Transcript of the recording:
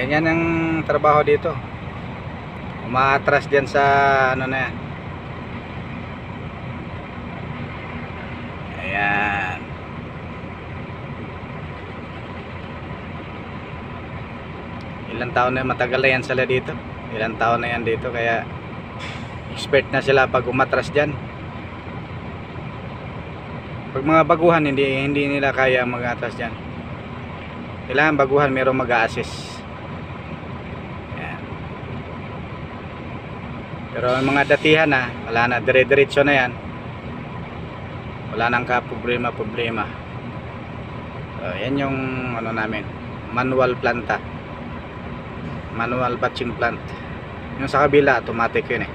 Ganyan ang trabaho dito. Umaatras dyan sa ano na yan. Ayan. Ilang taon na, matagal na yan sila dito. Ilang taon na yan dito, kaya expert na sila pag umatras dyan. Pag mga baguhan, hindi nila kaya mag-atras dyan. Kailangan baguhan, mayroong mag-a-assist. Ayan. Pero ang mga datihan na, wala na, dire-diretso na yan. Wala nang ka-problema. So, yan yung ano namin, manual planta, manual batching plant. Yung sa kabila automatic yun eh.